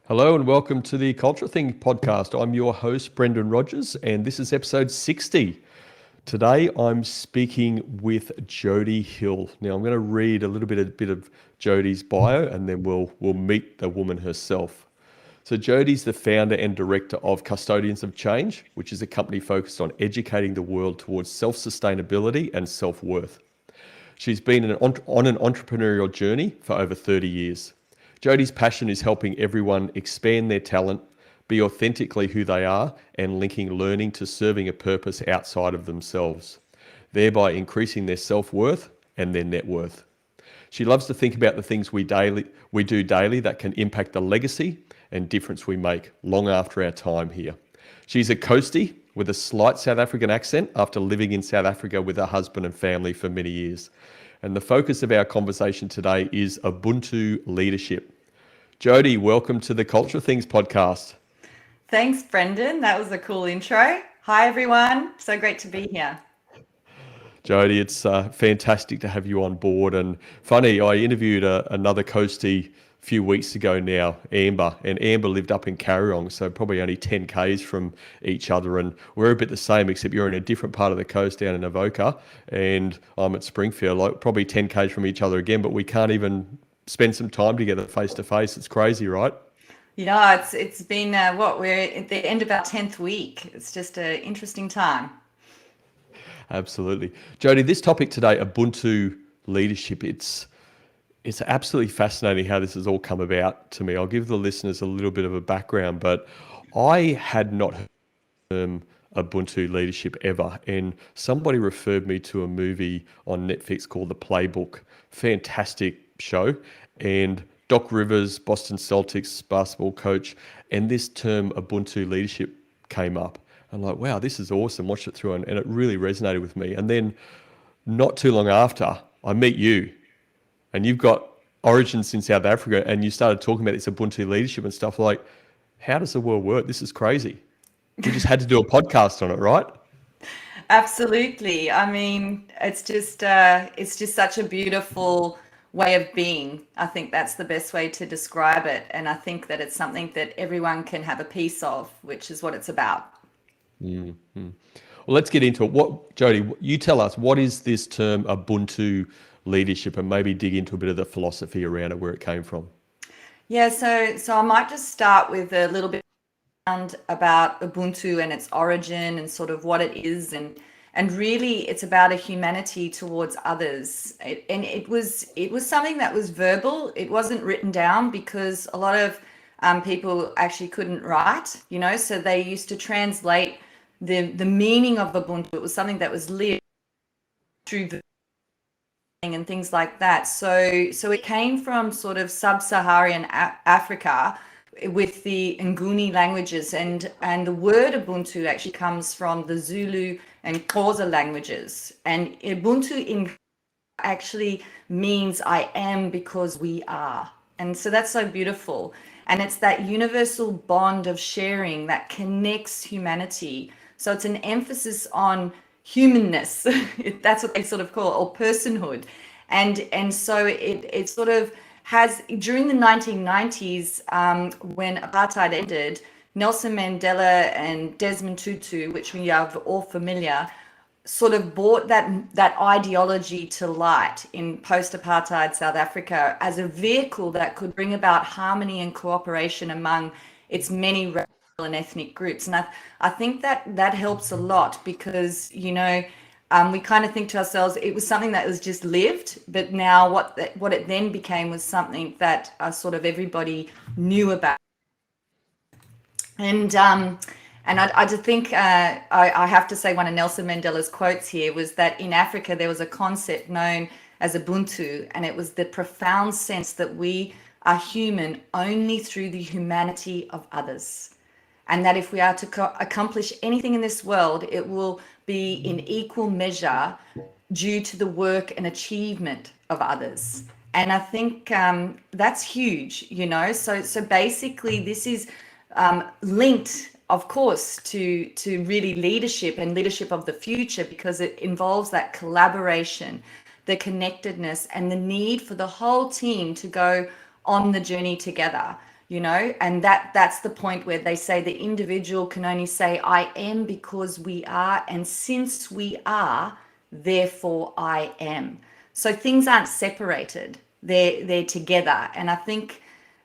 Hello and welcome to the Culture Thing podcast. I'm your host, Brendan Rogers, and this is episode 60. Today I'm speaking with Jodie Hill. Now I'm going to read a bit of Jodie's bio and then we'll meet the woman herself. So Jodie's the founder and director of Custodians of Change, which is a company focused on educating the world towards self-sustainability and self-worth. She's been on an entrepreneurial journey for over 30 years. Jodie's passion is helping everyone expand their talent, be authentically who they are, and linking learning to serving a purpose outside of themselves, thereby increasing their self-worth and their net worth. She loves to think about the things we do daily that can impact the legacy and difference we make long after our time here. She's a coastie with a slight South African accent after living in South Africa with her husband and family for many years. And the focus of our conversation today is Ubuntu Leadership. Jodie, welcome to the Culture Things podcast. Thanks, Brendan. That was a cool intro. Hi, everyone. So great to be here. Jodie, it's fantastic to have you on board. And funny, I interviewed another coastie a few weeks ago now, Amber, and Amber lived up in Carryong, so probably only 10 Ks from each other. And we're a bit the same, except you're in a different part of the coast down in Avoca, and I'm at Springfield, like probably 10 Ks from each other again, but we can't even spend some time together face to face. It's crazy, right? Yeah, it's been we're at the end of our 10th week. It's just an interesting time. Absolutely. Jodie, this topic today, Ubuntu leadership, it's absolutely fascinating how this has all come about to me. I'll give the listeners a little bit of a background, but I had not heard the term Ubuntu leadership ever, and somebody referred me to a movie on Netflix called The Playbook. Fantastic show, and Doc Rivers, Boston Celtics basketball coach, and this term Ubuntu leadership came up. I'm like, wow, this is awesome. Watched it through and it really resonated with me. And then not too long after, I meet you, and you've got origins in South Africa, and you started talking about this Ubuntu leadership and stuff. Like, how does the world work? This is crazy. We just had to do a podcast on it, right? Absolutely. I mean, it's just such a beautiful way of being. I think that's the best way to describe it. And I think that it's something that everyone can have a piece of, which is what it's about. Mm-hmm. Well, let's get into it. Jodie, you tell us, what is this term Ubuntu leadership, and maybe dig into a bit of the philosophy around it, where it came from. Yeah, so I might just start with a little bit about Ubuntu and its origin and sort of what it is, and really it's about a humanity towards others. It was something that was verbal. It wasn't written down because a lot of people actually couldn't write, so they used to translate the meaning of Ubuntu. It was something that was lived through the and things like that. So it came from sort of sub-Saharan Africa with the Nguni languages, and the word Ubuntu actually comes from the Zulu and Xhosa languages. And Ubuntu in actually means I am because we are. And so that's so beautiful. And it's that universal bond of sharing that connects humanity. So it's an emphasis on humanness. That's what they sort of call it, or personhood. And so it sort of has, during the 1990s, when apartheid ended, Nelson Mandela and Desmond Tutu, which we are all familiar, sort of brought that ideology to light in post-apartheid South Africa as a vehicle that could bring about harmony and cooperation among its many racial and ethnic groups. And I think that helps a lot because, we kind of think to ourselves, it was something that was just lived, but now what it then became was something that sort of everybody knew about. And I just think I have to say one of Nelson Mandela's quotes here was that in Africa there was a concept known as Ubuntu, and it was the profound sense that we are human only through the humanity of others. And that if we are to accomplish anything in this world, it will be in equal measure due to the work and achievement of others. And I think that's huge, So basically, this is linked, of course, to really leadership and leadership of the future, because it involves that collaboration, the connectedness, and the need for the whole team to go on the journey together. and that's the point where they say the individual can only say I am because we are, and since we are, therefore I am. So things aren't separated, they're together. And I think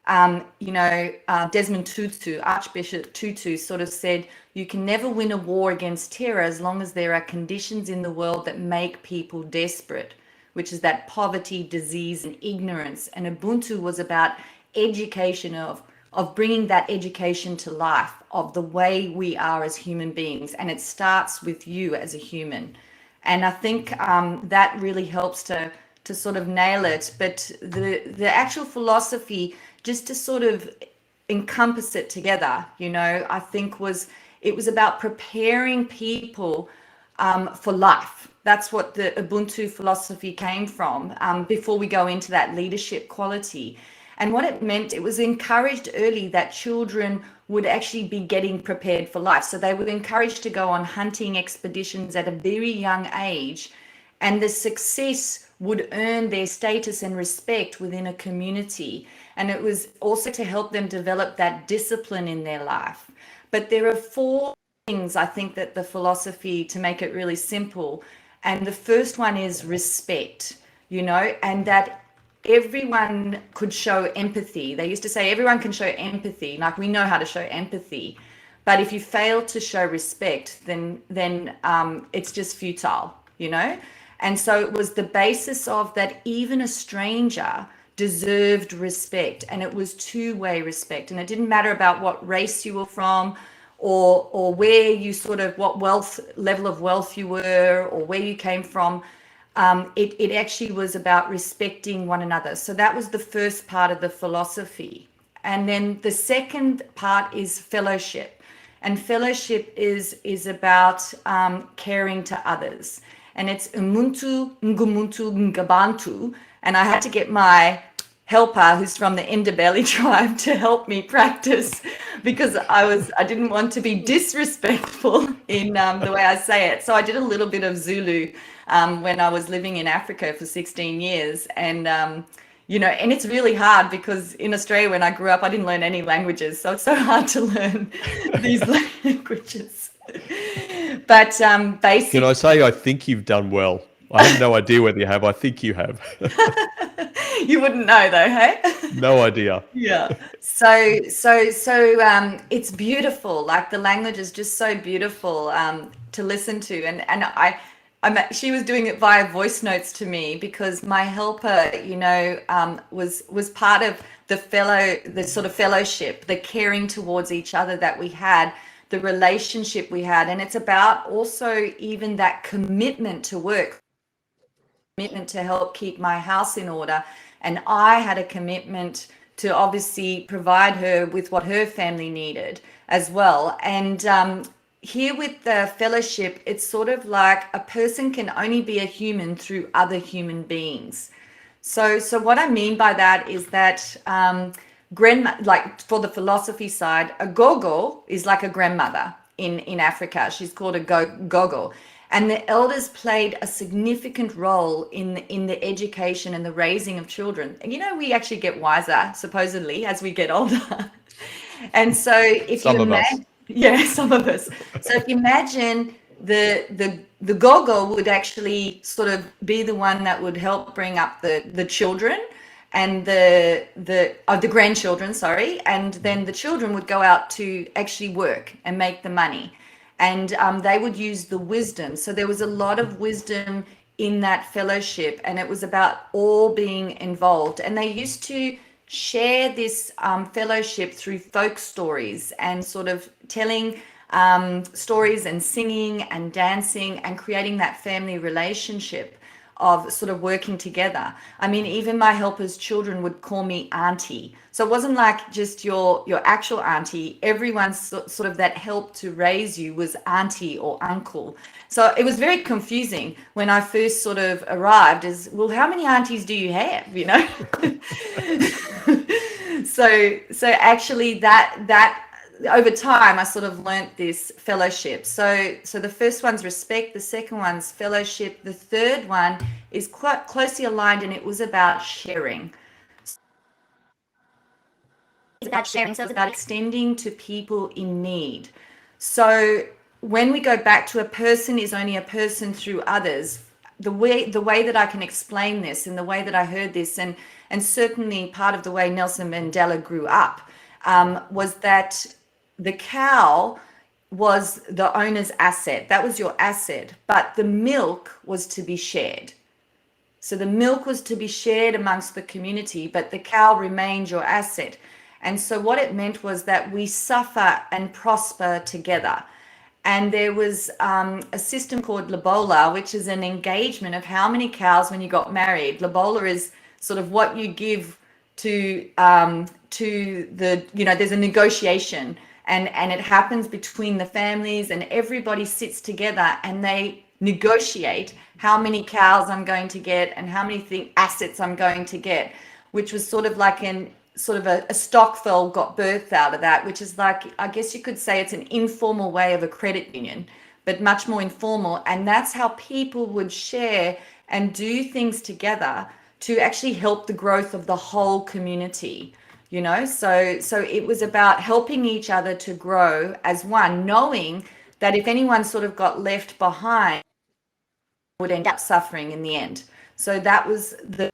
Desmond Tutu, Archbishop Tutu, sort of said, you can never win a war against terror as long as there are conditions in the world that make people desperate, which is that poverty, disease, and ignorance. And Ubuntu was about education, of bringing that education to life, of the way we are as human beings. And it starts with you as a human. And I think that really helps to sort of nail it. But the actual philosophy, just to sort of encompass it together, I think it was about preparing people for life. That's what the Ubuntu philosophy came from, before we go into that leadership quality. And what it meant, it was encouraged early that children would actually be getting prepared for life. So they were encouraged to go on hunting expeditions at a very young age, and the success would earn their status and respect within a community. And it was also to help them develop that discipline in their life. But there are four things, I think, that the philosophy, to make it really simple. And the first one is respect, and that everyone could show empathy. They used to say everyone can show empathy, like we know how to show empathy. But if you fail to show respect, then it's just futile, And so it was the basis of that even a stranger deserved respect, and it was two-way respect. And it didn't matter about what race you were from, or where you what level of wealth you were, or where you came from. It actually was about respecting one another. So that was the first part of the philosophy. And then the second part is fellowship. And fellowship is about caring to others. And it's Umuntu, Ngumuntu, Ngabantu. And I had to get my helper, who's from the Ndebele tribe, to help me practice, because I didn't want to be disrespectful in the way I say it. So I did a little bit of Zulu when I was living in Africa for 16 years. And and it's really hard because in Australia, when I grew up, I didn't learn any languages. So it's so hard to learn these languages. But basically, Can I say I think you've done well? I have no idea whether you have. I think you have. you wouldn't know though, hey? No idea. Yeah. So it's beautiful. Like the language is just so beautiful to listen to. She was doing it via voice notes to me, because my helper, was part of the sort of fellowship, the caring towards each other that we had, the relationship we had. And it's about also even that commitment to work, commitment to help keep my house in order. And I had a commitment to obviously provide her with what her family needed as well. And here with the fellowship, it's sort of like a person can only be a human through other human beings. So what I mean by that is that like for the philosophy side, a gogo is like a grandmother in Africa. She's called a gogo. And the elders played a significant role in the education and the raising of children. And we actually get wiser, supposedly, as we get older. And so if Some you of us. imagine, yeah, some of us. So if you imagine the gogo would actually sort of be the one that would help bring up the children and the grandchildren, sorry, and then the children would go out to actually work and make the money. And they would use the wisdom. So there was a lot of wisdom in that fellowship, and it was about all being involved. And they used to share this fellowship through folk stories and sort of telling stories and singing and dancing and creating that family relationship of sort of working together. I mean, even my helpers' children would call me auntie. So it wasn't like just your actual auntie. Everyone sort of that helped to raise you was auntie or uncle. So it was very confusing when I first sort of arrived, as well, how many aunties do you have, So actually that over time, I sort of learnt this fellowship. So the first one's respect, the second one's fellowship, the third one is quite closely aligned, and it was about sharing. It's about sharing, so it's about extending to people in need. So when we go back to a person is only a person through others, the way that I can explain this and the way that I heard this, and certainly part of the way Nelson Mandela grew up, was that the cow was the owner's asset. That was your asset, but the milk was to be shared. So the milk was to be shared amongst the community, but the cow remained your asset. And so what it meant was that we suffer and prosper together. And there was a system called Lobola, which is an engagement of how many cows when you got married. Lobola is sort of what you give to the, there's a negotiation, and it happens between the families, and everybody sits together and they negotiate how many cows I'm going to get and how many assets I'm going to get, which was sort of like a stokvel got birthed out of that, which is like, I guess you could say it's an informal way of a credit union, but much more informal. And that's how people would share and do things together to actually help the growth of the whole community. So it was about helping each other to grow as one, knowing that if anyone sort of got left behind, would end up suffering in the end. So that was the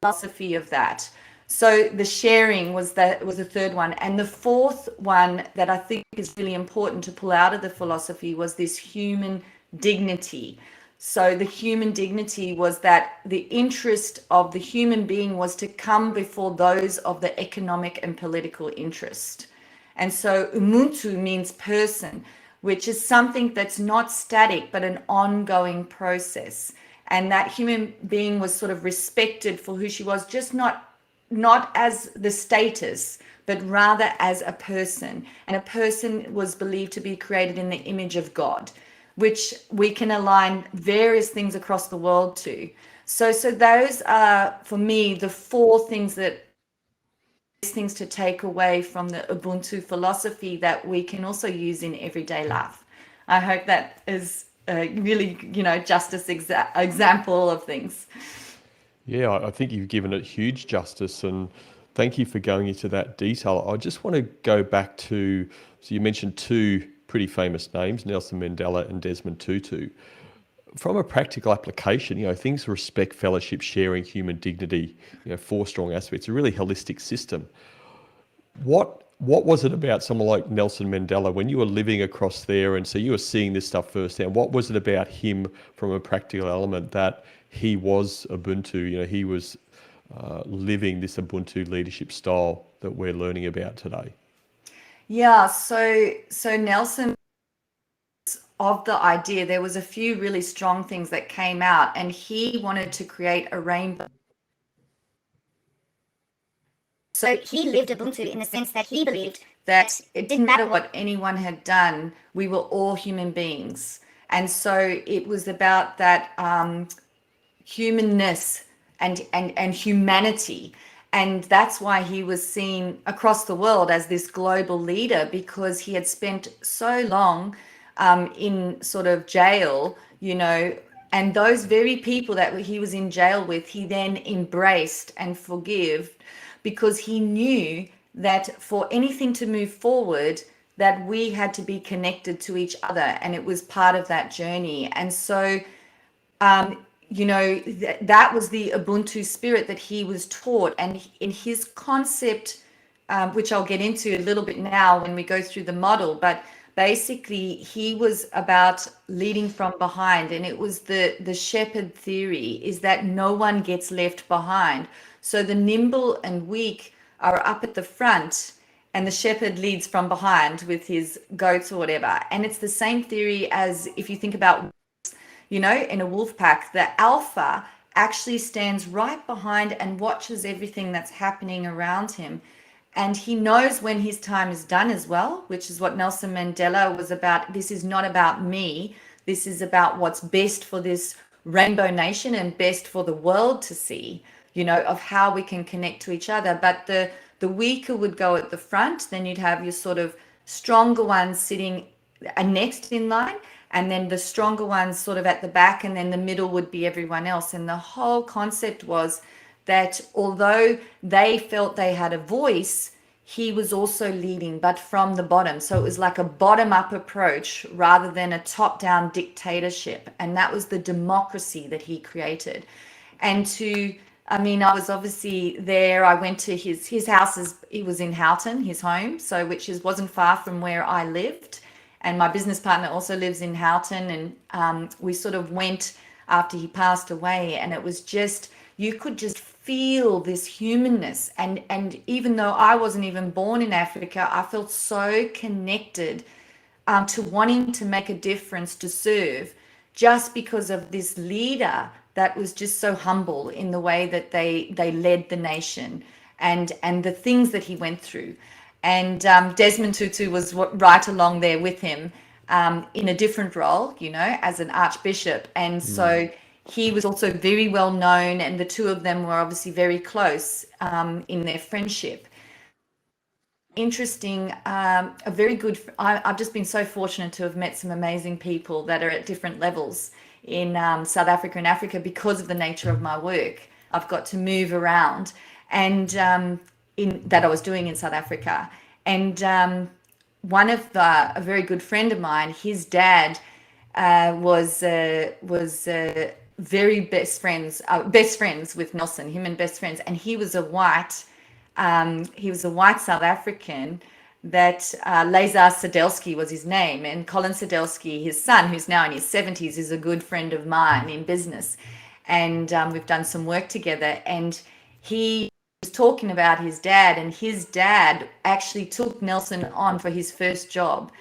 philosophy of that. So the sharing was the third one. And the fourth one that I think is really important to pull out of the philosophy was this human dignity. So the human dignity was that the interest of the human being was to come before those of the economic and political interest. And so Ubuntu means person, which is something that's not static, but an ongoing process. And that human being was sort of respected for who she was, just not as the status, but rather as a person. And a person was believed to be created in the image of God, which we can align various things across the world to. So those are, for me, the four things to take away from the Ubuntu philosophy that we can also use in everyday life. I hope that is really, justice example of things. Yeah, I think you've given it huge justice, and thank you for going into that detail. I just want to go back to, so you mentioned two pretty famous names, Nelson Mandela and Desmond Tutu. From a practical application, things respect, fellowship, sharing, human dignity, four strong aspects, a really holistic system. What was it about someone like Nelson Mandela when you were living across there, and so you were seeing this stuff firsthand? What was it about him from a practical element that he was Ubuntu? He was living this Ubuntu leadership style that we're learning about today. Yeah, so Nelson, of the idea, there was a few really strong things that came out, and he wanted to create a rainbow. So he lived Ubuntu in the sense that he believed that it didn't matter what anyone had done, we were all human beings. And so it was about that humanness and humanity. And that's why he was seen across the world as this global leader, because he had spent so long in sort of jail, and those very people that he was in jail with, he then embraced and forgave, because he knew that for anything to move forward, that we had to be connected to each other, and it was part of that journey. And so that was the Ubuntu spirit that he was taught. And in his concept, which I'll get into a little bit now when we go through the model, but basically he was about leading from behind. And it was the shepherd theory, is that no one gets left behind. So the nimble and weak are up at the front, and the shepherd leads from behind with his goats or whatever. And it's the same theory as if you think about, in a wolf pack, the alpha actually stands right behind and watches everything that's happening around him. And he knows when his time is done as well, which is what Nelson Mandela was about. This is not about me. This is about what's best for this rainbow nation and best for the world to see, of how we can connect to each other. But the weaker would go at the front. Then you'd have your sort of stronger ones sitting next in line, and then the stronger ones sort of at the back, and then the middle would be everyone else. And the whole concept was that although they felt they had a voice, he was also leading, but from the bottom. So it was like a bottom-up approach rather than a top-down dictatorship. And that was the democracy that he created. And I mean, I was obviously there. I went to his house. He was in Houghton, his home, so wasn't far from where I lived. And my business partner also lives in Houghton. And we sort of went after he passed away, and it was just, you could just feel this humanness. And even though I wasn't even born in Africa, I felt so connected to wanting to make a difference, to serve, just because of this leader that was just so humble in the way that they led the nation, and the things that he went through. And Desmond Tutu was right along there with him, in a different role, as an archbishop. And so he was also very well known, and the two of them were obviously very close in their friendship. Interesting, a very good, I've just been so fortunate to have met some amazing people that are at different levels in South Africa and Africa because of the nature of my work. I've got to move around, and in that I was doing in South Africa. And a very good friend of mine, his dad was very best friends with Nelson, him and best friends. And he was a white South African that Lazar Sadelsky was his name. And Colin Sadelsky, his son, who's now in his 70s, is a good friend of mine in business. And we've done some work together. And he was talking about his dad, and his dad actually took Nelson on for his first job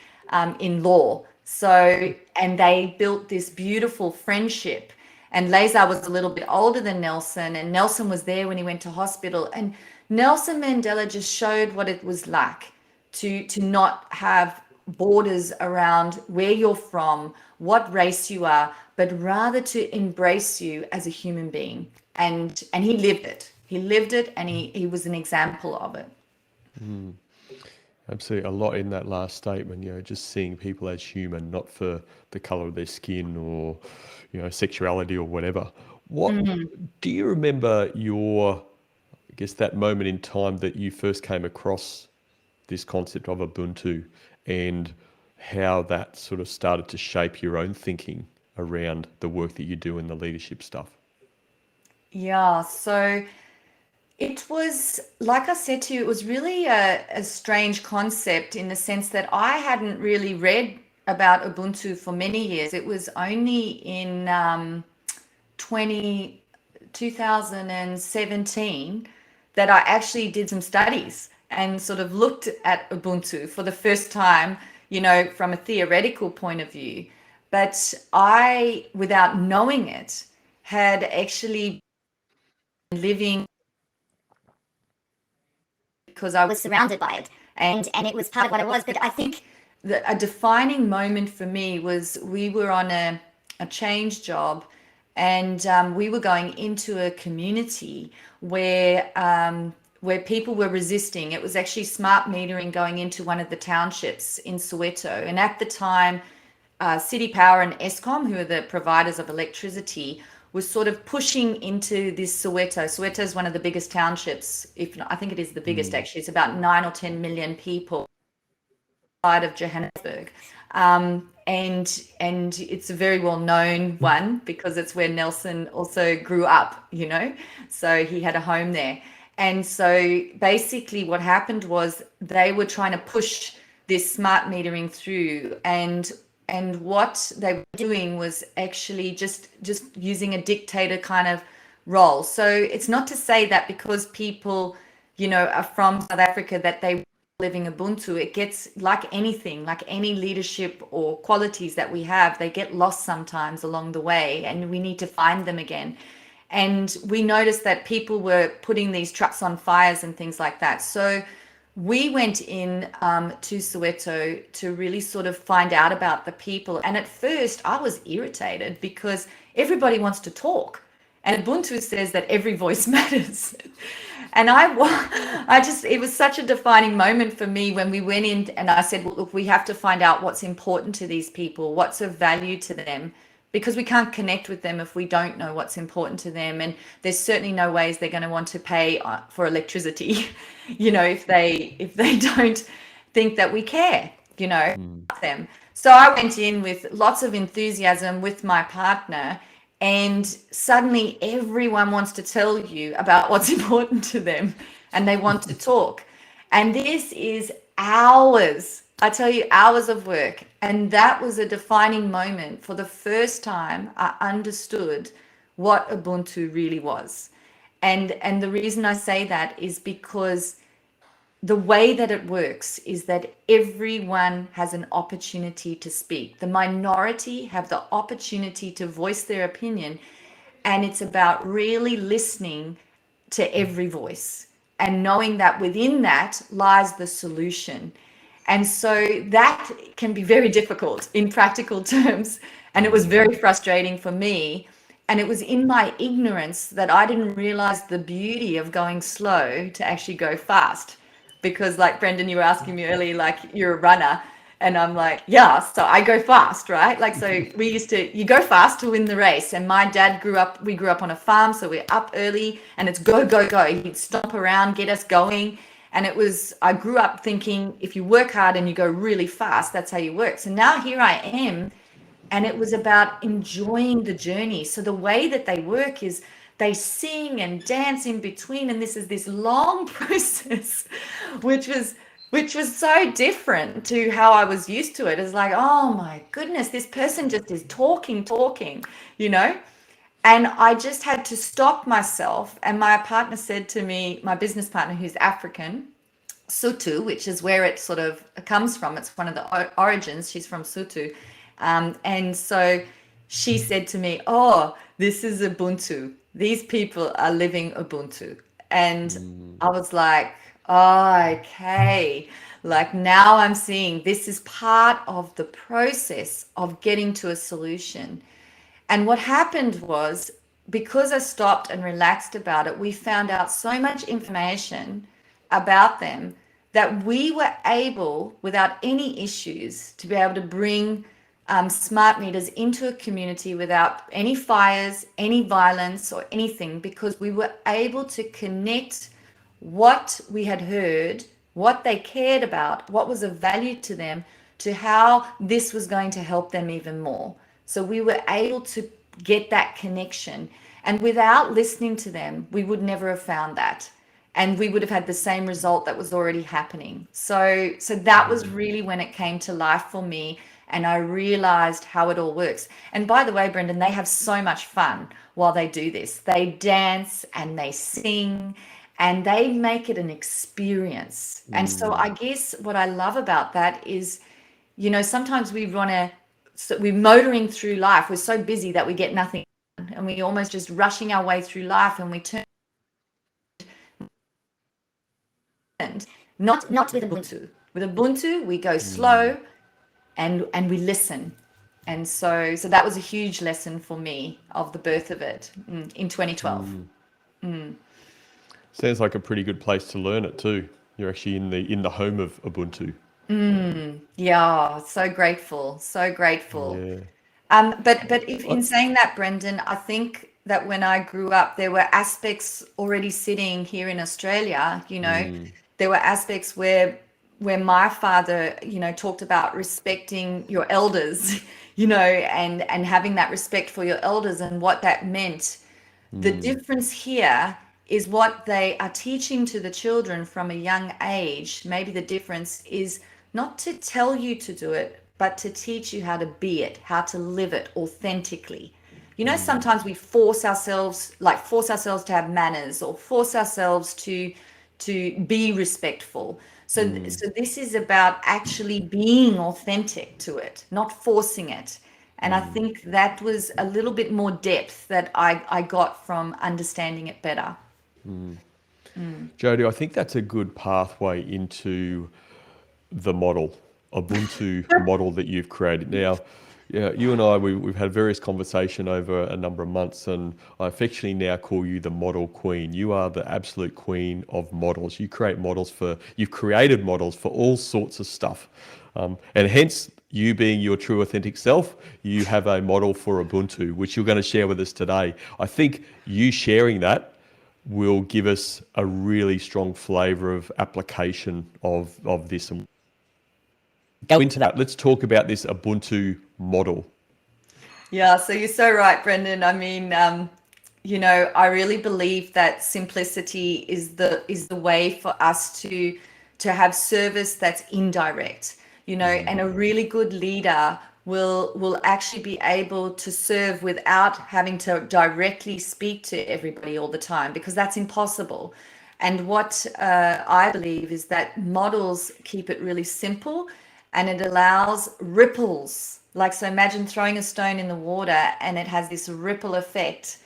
in law. So, and they built this beautiful friendship. And Lazar was a little bit older than Nelson, and Nelson was there when he went to hospital. And Nelson Mandela just showed what it was like to not have borders around where you're from, what race you are, but rather to embrace you as a human being. And he lived it. He lived it, and he was an example of it. Absolutely. A lot in that last statement, just seeing people as human, not for the color of their skin or, sexuality or whatever. What do you remember that moment in time that you first came across this concept of Ubuntu, and how that sort of started to shape your own thinking around the work that you do in the leadership stuff? Yeah, so it was, like I said to you, it was really a strange concept in the sense that I hadn't really read about Ubuntu for many years. It was only in 2017 that I actually did some studies and sort of looked at Ubuntu for the first time, from a theoretical point of view. But I, without knowing it, had actually been living, because I was surrounded by it, and it was part of what it was. But I think a defining moment for me was we were on a change job, and we were going into a community where people were resisting. It was actually smart metering going into one of the townships in Soweto. And at the time, City Power and Eskom, who are the providers of electricity, was sort of pushing into this Soweto. Soweto is one of the biggest townships. I think it is the biggest, actually. It's about 9 or 10 million people outside of Johannesburg. And it's a very well-known one because it's where Nelson also grew up, so he had a home there. And so basically what happened was they were trying to push this smart metering through, and what they were doing was actually just using a dictator kind of role. So it's not to say that because people, are from South Africa that they living Ubuntu. It gets, like anything, like any leadership or qualities that we have, they get lost sometimes along the way, and we need to find them again. And we noticed that people were putting these trucks on fires and things like that. So we went in to Soweto to really sort of find out about the people. And at first I was irritated because everybody wants to talk. And Ubuntu says that every voice matters. And it was such a defining moment for me when we went in, and I said, well, look, we have to find out what's important to these people, what's of value to them, because we can't connect with them if we don't know what's important to them. And there's certainly no ways they're going to want to pay for electricity, if they don't think that we care, about them. So I went in with lots of enthusiasm with my partner, and suddenly everyone wants to tell you about what's important to them, and they want to talk. And this is hours, I tell you, hours of work. And that was a defining moment. For the first time, I understood what Ubuntu really was. And the reason I say that is because the way that it works is that everyone has an opportunity to speak. The minority have the opportunity to voice their opinion, and it's about really listening to every voice and knowing that within that lies the solution. And so that can be very difficult in practical terms. And it was very frustrating for me. And it was in my ignorance that I didn't realize the beauty of going slow to actually go fast. Because, like Brendan, you were asking me earlier, like, you're a runner. And I'm like, yeah, so I go fast, right? Like, so you go fast to win the race. And my dad we grew up on a farm, so we're up early and it's go, go, go. He'd stomp around, get us going. And I grew up thinking if you work hard and you go really fast, that's how you work. So now here I am, and it was about enjoying the journey. So the way that they work is they sing and dance in between, and this is this long process, which was so different to how I was used to it. It's like, oh my goodness, this person just is talking, you know? And I just had to stop myself. And my partner said to me, my business partner, who's African, Sutu, which is where it sort of comes from. It's one of the origins. She's from Sutu. And so she said to me, oh, this is Ubuntu. These people are living Ubuntu. And I was like, oh, okay. Like, now I'm seeing this is part of the process of getting to a solution. And what happened was, because I stopped and relaxed about it, we found out so much information about them that we were able, without any issues, to be able to bring smart meters into a community without any fires, any violence, or anything, because we were able to connect what we had heard, what they cared about, what was of value to them, to how this was going to help them even more. So we were able to get that connection. And without listening to them, we would never have found that. And we would have had the same result that was already happening. So that was really when it came to life for me. And I realized how it all works. And by the way, Brendan, they have so much fun while they do this. They dance and they sing and they make it an experience. And so I guess what I love about that is, sometimes we're motoring through life. We're so busy that we get nothing done, and we almost just rushing our way through life, and we turn not with Ubuntu. With Ubuntu, we go slow and we listen. And so that was a huge lesson for me of the birth of it in 2012. Sounds like a pretty good place to learn it too. You're actually in the home of Ubuntu. Yeah, so grateful, so grateful. Yeah. But if in saying that, Brendan, I think that when I grew up, there were aspects already sitting here in Australia, there were aspects where my father, talked about respecting your elders, and having that respect for your elders and what that meant. The difference here is what they are teaching to the children from a young age. Maybe the difference is not to tell you to do it, but to teach you how to be it, how to live it authentically. Sometimes we force ourselves to have manners, or force ourselves to be respectful. So this is about actually being authentic to it, not forcing it. And I think that was a little bit more depth that I got from understanding it better. Jodie, I think that's a good pathway into the Ubuntu model that you've created. Now, Yeah, you and I, we've had various conversation over a number of months, and I affectionately now call you the model queen. You are the absolute queen of models. You've created models for all sorts of stuff. And hence, you being your true authentic self, you have a model for Ubuntu, which you're going to share with us today. I think you sharing that will give us a really strong flavor of application of this. And go into that. Let's talk about this Ubuntu model. Yeah, so you're so right, Brendan. I mean, I really believe that simplicity is the way for us to have service that's indirect, and a really good leader will actually be able to serve without having to directly speak to everybody all the time, because that's impossible. And what I believe is that models keep it really simple, and it allows ripples. Like, so imagine throwing a stone in the water and it has this ripple effect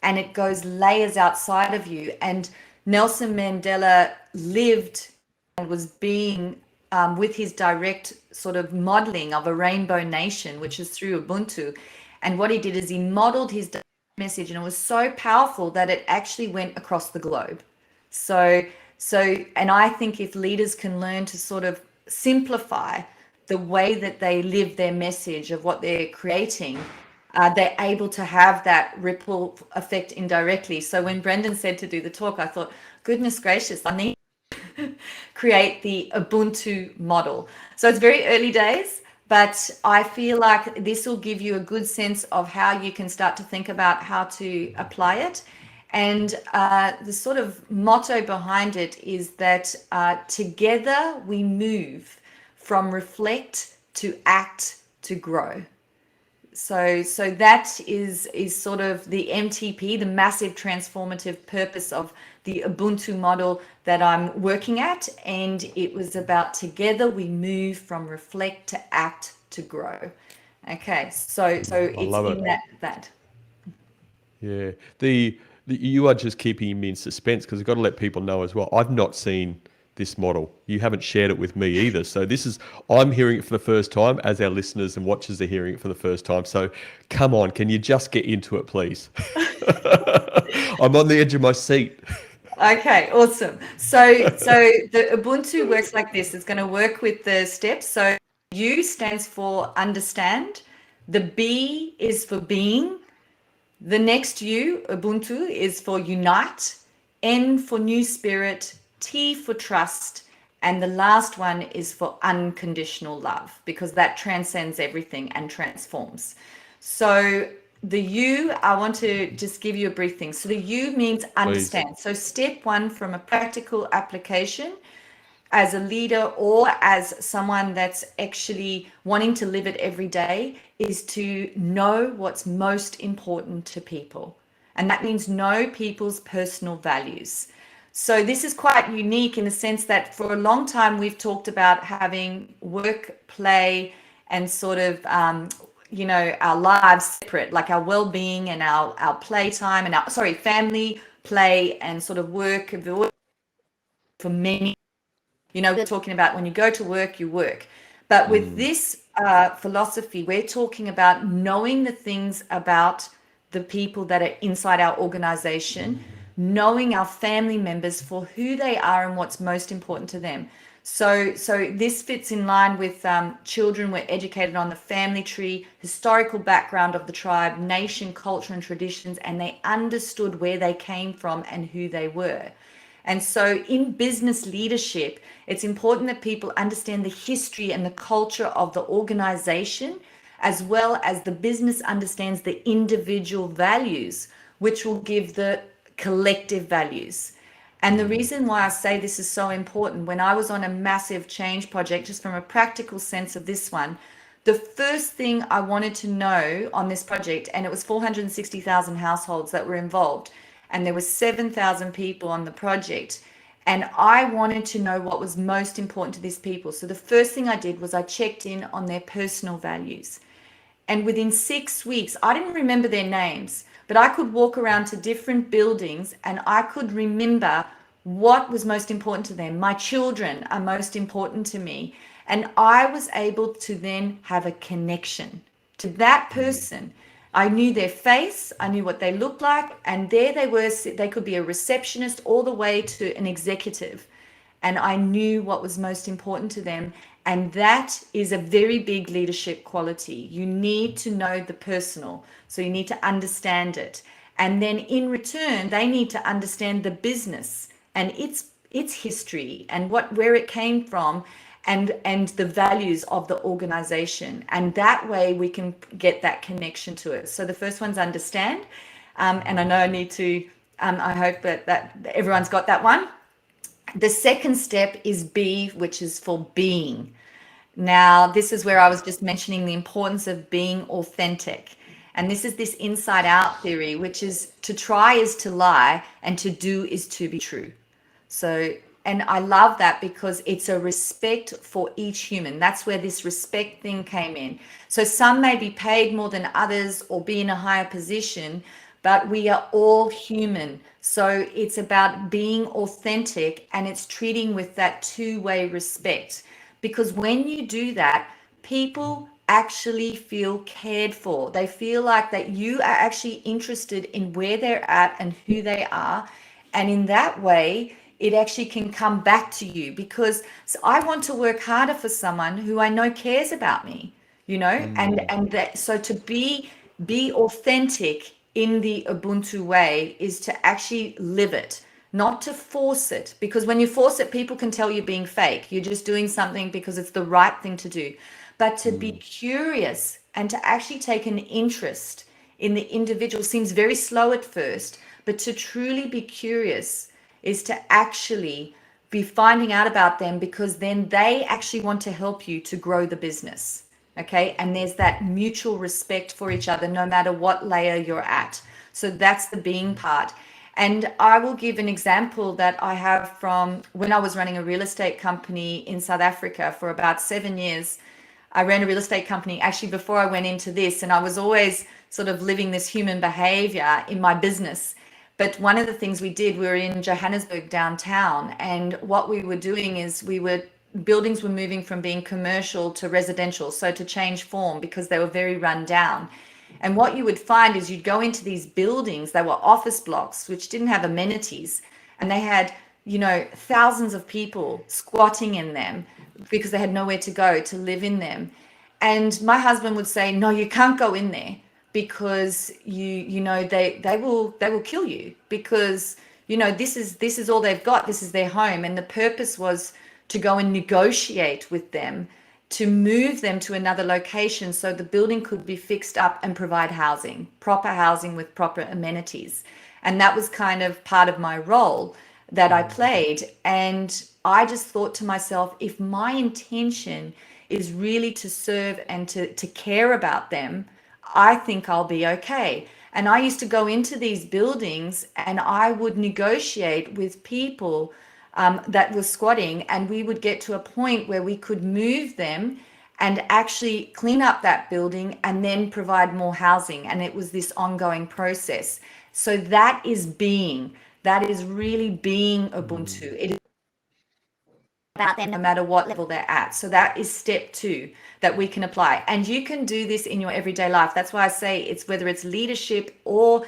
and it goes layers outside of you. And Nelson Mandela lived and was being with his direct sort of modeling of a rainbow nation, which is through Ubuntu. And what he did is he modeled his message, and it was so powerful that it actually went across the globe. So, and I think if leaders can learn to sort of simplify the way that they live their message of what they're creating, they're able to have that ripple effect indirectly. So when Brendan said to do the talk, I thought, goodness gracious, I need to create the Ubuntu model. So it's very early days, but I feel like this will give you a good sense of how you can start to think about how to apply it. And the sort of motto behind it is that together we move from reflect to act to grow. So that is sort of the MTP, the massive transformative purpose of the Ubuntu model that I'm working at. And it was about together we move from reflect to act to grow. Okay, so it's love it. in that. Yeah. You are just keeping me in suspense because I've got to let people know as well. I've not seen this model. You haven't shared it with me either. So I'm hearing it for the first time, as our listeners and watchers are hearing it for the first time. So come on, can you just get into it, please? I'm on the edge of my seat. Okay, awesome. So the Ubuntu works like this. It's going to work with the steps. So U stands for understand. The B is for being. The next U, Ubuntu, is for unite. N for new spirit. T for trust. And the last one is for unconditional love, because that transcends everything and transforms. So the U, I want to just give you a brief thing. So the U means Please. understand. So step one from a practical application as a leader or as someone that's actually wanting to live it every day is to know what's most important to people. And that means know people's personal values. So this is quite unique in the sense that for a long time we've talked about having work, play, and sort of our lives separate, like our well-being and our playtime and family, play, and sort of work for many. We're talking about when you go to work, you work. But with this philosophy, we're talking about knowing the things about the people that are inside our organization, knowing our family members for who they are and what's most important to them. So this fits in line with children were educated on the family tree, historical background of the tribe, nation, culture, and traditions, and they understood where they came from and who they were. And so in business leadership, it's important that people understand the history and the culture of the organization, as well as the business understands the individual values, which will give the collective values. And the reason why I say this is so important, when I was on a massive change project, just from a practical sense of this one, the first thing I wanted to know on this project, and it was 460,000 households that were involved, and there were 7,000 people on the project, and I wanted to know what was most important to these people. So the first thing I did was I checked in on their personal values. And within 6 weeks, I didn't remember their names, but I could walk around to different buildings and I could remember what was most important to them. My children are most important to me. And I was able to then have a connection to that person. I knew their face, I knew what they looked like, and there they were. They could be a receptionist all the way to an executive. And I knew what was most important to them. And that is a very big leadership quality. You need to know the personal. So you need to understand it. And then in return, they need to understand the business and its history and where it came from, and the values of the organization. And that way we can get that connection to it. So the first one's understand. And I know I need to, I hope that everyone's got that one. The second step is be, which is for being. Now, this is where I was just mentioning the importance of being authentic. And this is this inside out theory, which is to try is to lie and to do is to be true. So, and I love that because it's a respect for each human. That's where this respect thing came in. So some may be paid more than others or be in a higher position, but we are all human. So it's about being authentic, and it's treating with that two-way respect. Because when you do that, people actually feel cared for. They feel like that you are actually interested in where they're at and who they are. And in that way, it actually can come back to you, because I want to work harder for someone who I know cares about me, and that, so to be authentic in the Ubuntu way is to actually live it, not to force it, because when you force it, people can tell you're being fake. You're just doing something because it's the right thing to do. But to be curious and to actually take an interest in the individual seems very slow at first, but to truly be curious is to actually be finding out about them, because then they actually want to help you to grow the business. Okay. And there's that mutual respect for each other, no matter what layer you're at. So that's the being part. And I will give an example that I have from when I was running a real estate company in South Africa for about 7 years. I ran a real estate company actually before I went into this, and I was always sort of living this human behavior in my business. But one of the things we did, we were in Johannesburg downtown, and what we were doing is buildings were moving from being commercial to residential, so to change form because they were very run down. And what you would find is you'd go into these buildings, they were office blocks, which didn't have amenities, and they had, thousands of people squatting in them because they had nowhere to go to live in them. And my husband would say, no, you can't go in there, because they will kill you, because this is all they've got, this is their home. And the purpose was to go and negotiate with them to move them to another location so the building could be fixed up and provide housing, proper housing with proper amenities. And that was kind of part of my role that I played. And I just thought to myself, if my intention is really to serve and to care about them, I think I'll be okay. And I used to go into these buildings and I would negotiate with people that were squatting, and we would get to a point where we could move them and actually clean up that building and then provide more housing. And it was this ongoing process. So that is really being Ubuntu. It is about them no matter what level they're at. So that is step 2 that we can apply. And you can do this in your everyday life. That's why I say it's whether it's leadership or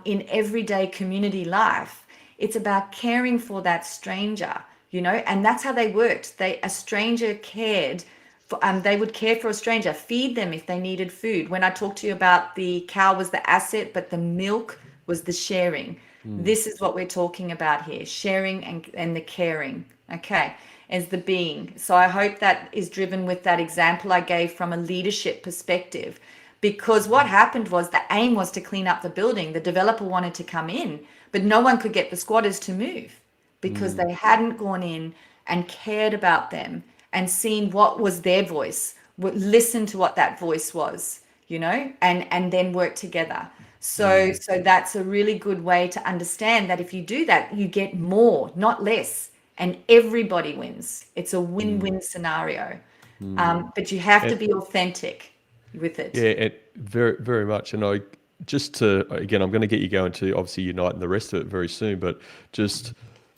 in everyday community life. It's about caring for that stranger, and that's how they worked. A stranger cared for, they would care for a stranger, feed them if they needed food. When I talked to you about the cow was the asset, but the milk was the sharing. This is what we're talking about here, sharing and the caring, okay, as the being. So I hope that is driven with that example I gave from a leadership perspective, because what happened was the aim was to clean up the building. The developer wanted to come in, but no one could get the squatters to move because they hadn't gone in and cared about them and seen what was their voice, listened to what that voice was, and then work together. So that's a really good way to understand that if you do that, you get more, not less, and everybody wins. It's a win-win scenario. But you have to be authentic with it. Yeah, very, very much. And again, I'm going to get you going to obviously Unite and the rest of it very soon, but just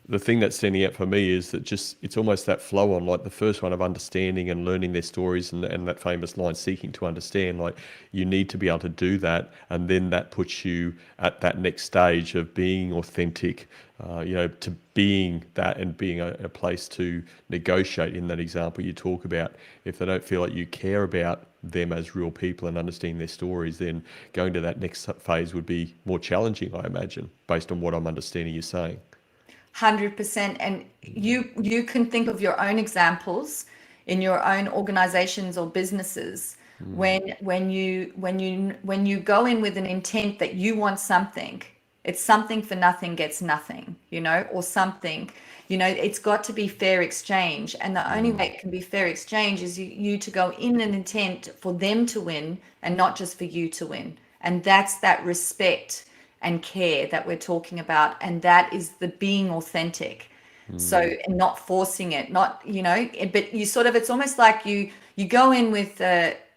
the thing that's standing out for me is that just it's almost that flow on, like the first one of understanding and learning their stories, and that famous line, seeking to understand. Like you need to be able to do that, and then that puts you at that next stage of being authentic, to being that and being a place to negotiate. In that example you talk about, if they don't feel like you care about them as real people and understanding their stories, then going to that next phase would be more challenging, I imagine, based on what I'm understanding you're saying. 100%. And you can think of your own examples in your own organizations or businesses when you go in with an intent that you want something. It's something for nothing gets nothing, or something. It's got to be fair exchange, and the only way it can be fair exchange is you to go in an intent for them to win and not just for you to win. And that's that respect and care that we're talking about, and that is the being authentic. So, and not forcing it, not, but you sort of, it's almost like you go in with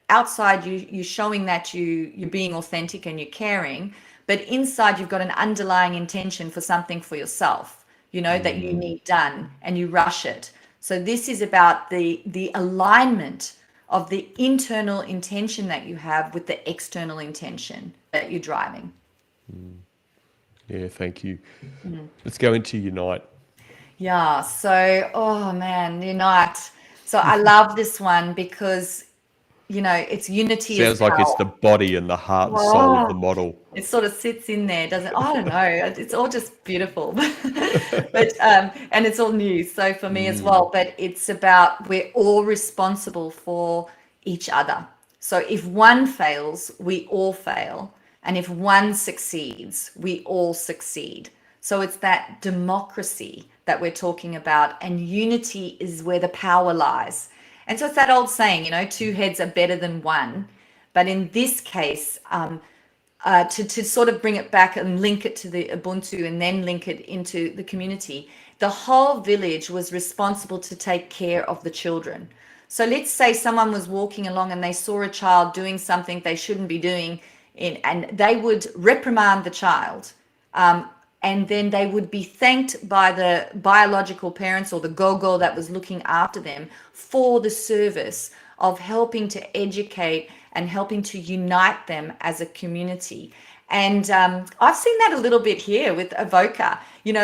outside you're showing that you're being authentic and you're caring, but inside you've got an underlying intention for something for yourself, that you need done, and you rush it. So this is about the alignment of the internal intention that you have with the external intention that you're driving. Yeah, thank you. Let's go into Unite. Yeah. So, oh man, unite. So I love this one because, it's unity is Sounds like it's power. the body and the heart and soul of the Oh, model. it sort of sits in there, doesn't it? I don't know. It's all just beautiful, and it's all new. So for me as well, but it's about we're all responsible for each other. So if one fails, we all fail. And if one succeeds, we all succeed. So it's that democracy that we're talking about, and unity is where the power lies. And so it's that old saying, two heads are better than one. But in this case, to sort of bring it back and link it to the Ubuntu and then link it into the community, the whole village was responsible to take care of the children. So let's say someone was walking along and they saw a child doing something they shouldn't be doing, and they would reprimand the child. And then they would be thanked by the biological parents or the gogo that was looking after them for the service of helping to educate and helping to unite them as a community. And I've seen that a little bit here with Avoca.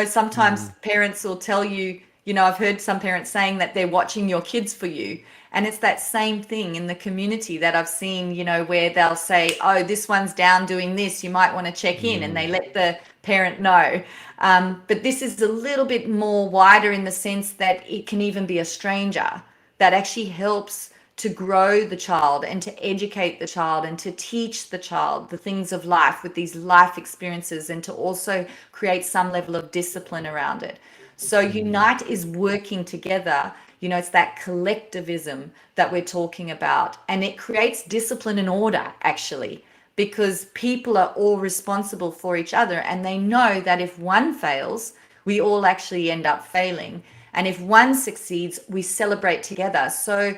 Sometimes parents will tell you, I've heard some parents saying that they're watching your kids for you. And it's that same thing in the community that I've seen, where they'll say, oh, this one's down doing this, you might want to check in, and they let the parent know. But this is a little bit more wider in the sense that it can even be a stranger that actually helps to grow the child and to educate the child and to teach the child the things of life with these life experiences, and to also create some level of discipline around it. So Unite is working together. It's that collectivism that we're talking about, and it creates discipline and order, actually, because people are all responsible for each other, and they know that if one fails, we all actually end up failing. And if one succeeds, we celebrate together. So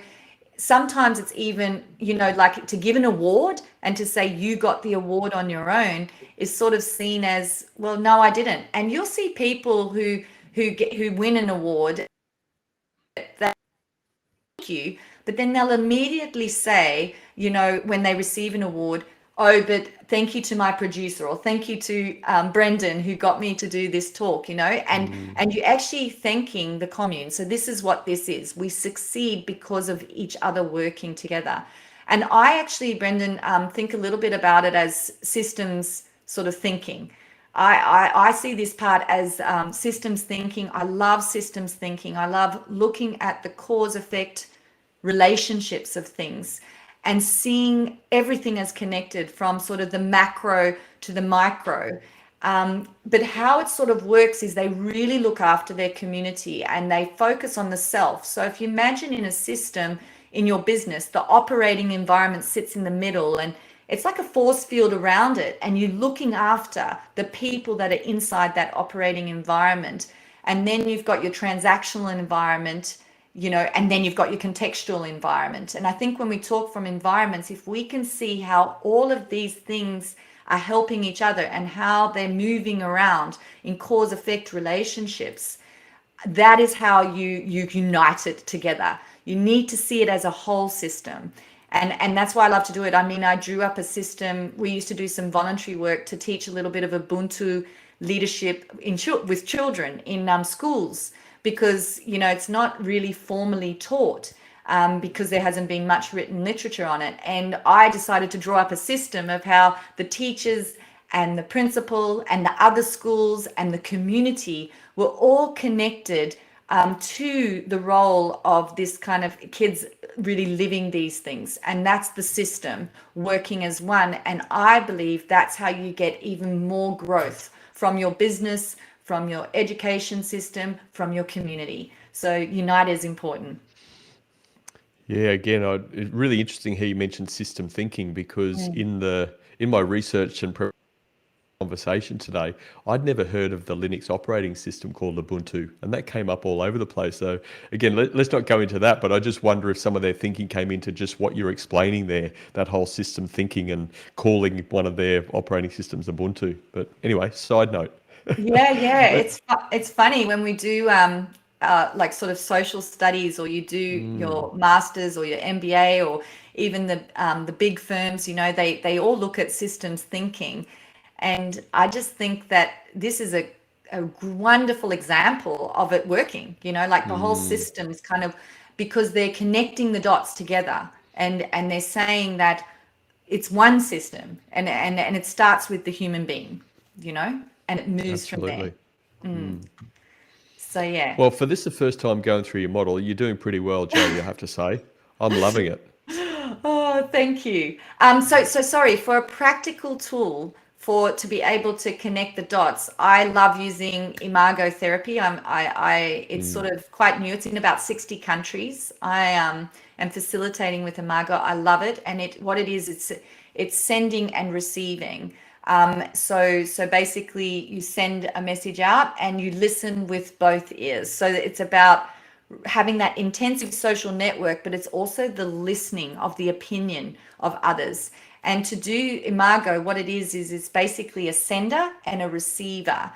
sometimes it's even, like to give an award and to say you got the award on your own is sort of seen as, well, no, I didn't. And you'll see people who win an award, thank you, but then they'll immediately say, when they receive an award, oh, but thank you to my producer, or thank you to Brendan who got me to do this talk, and you're actually thanking the commune. So this is what this is. We succeed because of each other working together. And I actually, Brendan, think a little bit about it as systems sort of thinking. I see this part as systems thinking. I love systems thinking. I love looking at the cause effect relationships of things and seeing everything as connected from sort of the macro to the micro. But how it sort of works is they really look after their community and they focus on the self. So if you imagine in a system in your business, the operating environment sits in the middle, and it's like a force field around it, and you're looking after the people that are inside that operating environment. And then you've got your transactional environment, and then you've got your contextual environment. And I think when we talk from environments, if we can see how all of these things are helping each other and how they're moving around in cause effect relationships, that is how you unite it together. You need to see it as a whole system. And that's why I love to do it. I mean, I drew up a system. We used to do some voluntary work to teach a little bit of Ubuntu leadership with children in schools, because it's not really formally taught, because there hasn't been much written literature on it. And I decided to draw up a system of how the teachers and the principal and the other schools and the community were all connected to the role of this kind of kids really living these things. And that's the system working as one. And I believe that's how you get even more growth from your business, from your education system, from your community. So unite is important. Yeah, again, it's really interesting how you mentioned system thinking, because Mm. in my research and conversation today, I'd never heard of the Linux operating system called Ubuntu, and that came up all over the place. So again, let's not go into that, but I just wonder if some of their thinking came into just what you're explaining there, that whole system thinking and calling one of their operating systems Ubuntu. But anyway, side note. Yeah. Let, It's funny when we do like sort of social studies, or you do mm, your masters or your MBA, or even the big firms. They all look at systems thinking, and I just think that this is a wonderful example of it working. Like the whole mm, system is kind of, because they're connecting the dots together, and they're saying that it's one system, and it starts with the human being, and it moves from there. absolutely. Mm. So yeah. Well, for this the first time going through your model, you're doing pretty well, Jodie, I have to say. I'm loving it. Oh, thank you. So sorry, for a practical tool for to be able to connect the dots, I love using imago therapy. It's sort Mm, of quite new. It's in about 60 countries. I am facilitating with imago. I love it, and what it is, it's sending and receiving. So basically, you send a message out and you listen with both ears. So it's about having that intensive social network, but it's also the listening of the opinion of others. And to do imago, what it is it's basically a sender and a receiver.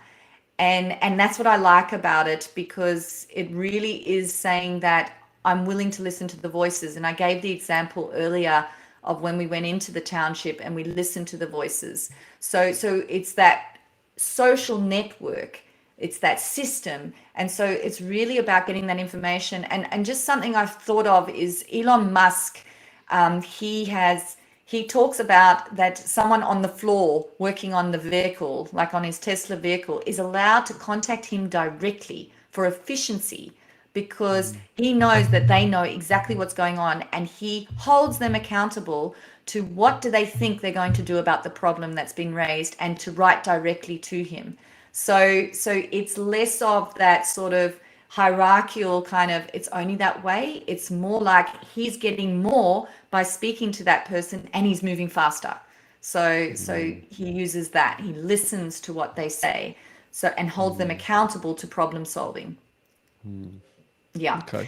And that's what I like about it, because it really is saying that I'm willing to listen to the voices. And I gave the example earlier of when we went into the township and we listened to the voices. So it's that social network, it's that system. And so it's really about getting that information. And just something I've thought of is Elon Musk. He talks about that someone on the floor working on the vehicle, like on his Tesla vehicle, is allowed to contact him directly for efficiency, because mm, he knows that they know exactly what's going on, and he holds them accountable to what do they think they're going to do about the problem that's been raised, and to write directly to him. So it's less of that sort of hierarchical kind of, it's only that way. It's more like he's getting more by speaking to that person, and he's moving faster. So mm, he uses that. He listens to what they say, so, and holds them mm, accountable to problem solving. mm. Yeah. Okay.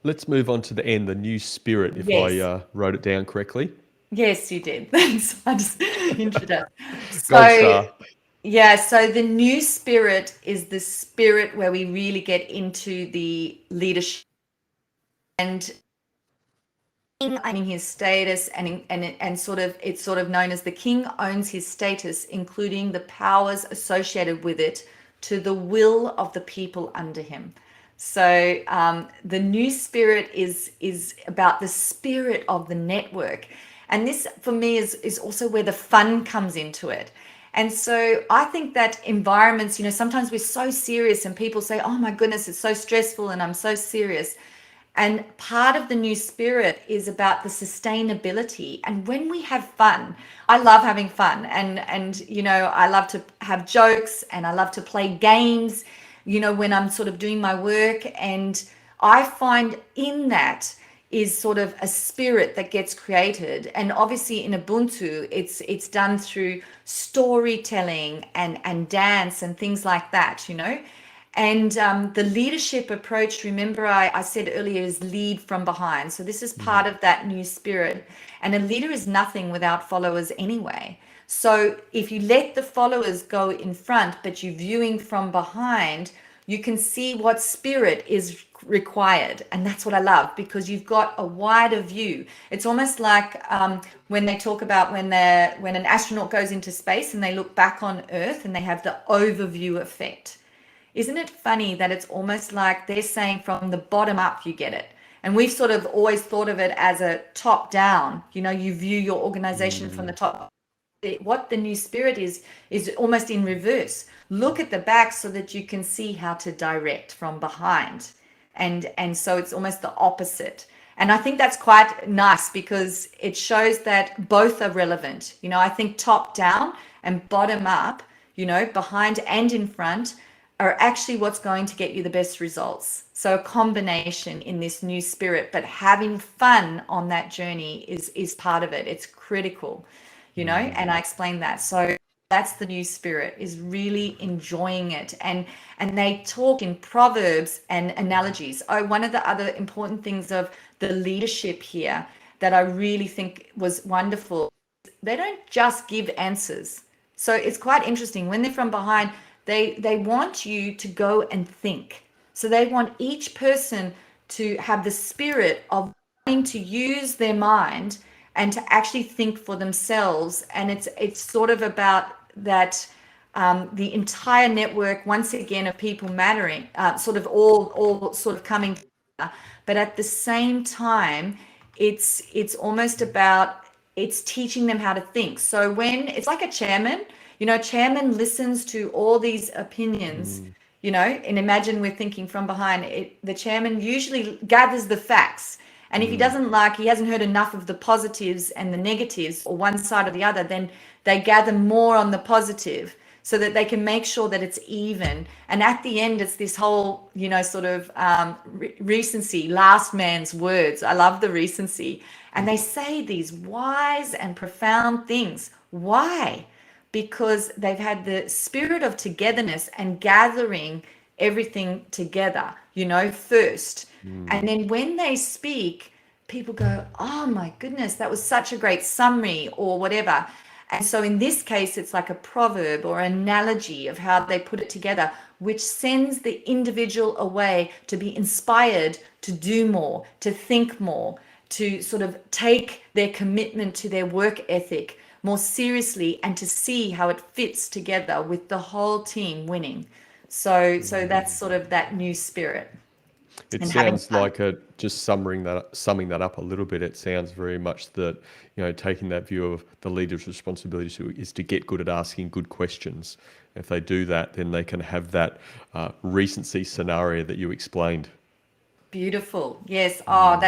Let's move on to the end, the new spirit, if I Yes. wrote it down correctly. Yes, you did. Thanks. I just introduced. Gold So star. yeah, so the new spirit is the spirit where we really get into the leadership, and owning his status, and sort of, it's sort of known as the king owns his status, including the powers associated with it, to the will of the people under him. So the new spirit is about the spirit of the network, and this for me is also where the fun comes into it. And so I think that environments, sometimes we're so serious, and people say, "Oh my goodness, it's so stressful, and I'm so serious." And part of the new spirit is about the sustainability. And when we have fun, I love having fun. And I love to have jokes, and I love to play games, when I'm sort of doing my work. And I find in that is sort of a spirit that gets created. And obviously in Ubuntu, it's done through storytelling and dance and things like that. And the leadership approach, remember I said earlier, is lead from behind. So this is part Mm, of that new spirit. And a leader is nothing without followers anyway. So if you let the followers go in front, but you're viewing from behind, you can see what spirit is required. And that's what I love, because you've got a wider view. It's almost like when they talk about when an astronaut goes into space and they look back on Earth and they have the overview effect. Isn't it funny that it's almost like they're saying from the bottom up you get it? And we've sort of always thought of it as a top down. You view your organization from the top. What the new spirit is almost in reverse. Look at the back so that you can see how to direct from behind. And so it's almost the opposite. And I think that's quite nice, because it shows that both are relevant. I think top down and bottom up, behind and in front, are actually what's going to get you the best results. So a combination in this new spirit, but having fun on that journey is part of it. It's critical, and I explained that. So that's the new spirit, is really enjoying it. And they talk in proverbs and analogies. Oh, one of the other important things of the leadership here that I really think was wonderful, they don't just give answers. So it's quite interesting. When they're from behind, they want you to go and think. So they want each person to have the spirit of wanting to use their mind and to actually think for themselves. And it's sort of about that, the entire network, once again, of people mattering, sort of all sort of coming together. But at the same time, it's almost about, it's teaching them how to think. So when it's like a chairman, chairman listens to all these opinions, and imagine we're thinking from behind it, the chairman usually gathers the facts. And if he hasn't heard enough of the positives and the negatives, or one side or the other, then they gather more on the positive so that they can make sure that it's even. And at the end, it's this whole, sort of recency, last man's words. I love the recency. And they say these wise and profound things. Why? Because they've had the spirit of togetherness and gathering everything together, first. And then when they speak, people go, oh my goodness, that was such a great summary, or whatever. And so in this case, it's like a proverb or analogy of how they put it together, which sends the individual away to be inspired to do more, to think more, to sort of take their commitment to their work ethic more seriously, and to see how it fits together with the whole team winning. So that's sort of that new spirit. It And having sounds fun. like just summing that up a little bit. It sounds very much that, taking that view of the leader's responsibility is to get good at asking good questions. If they do that, then they can have that recency scenario that you explained. Beautiful. Yes. Oh,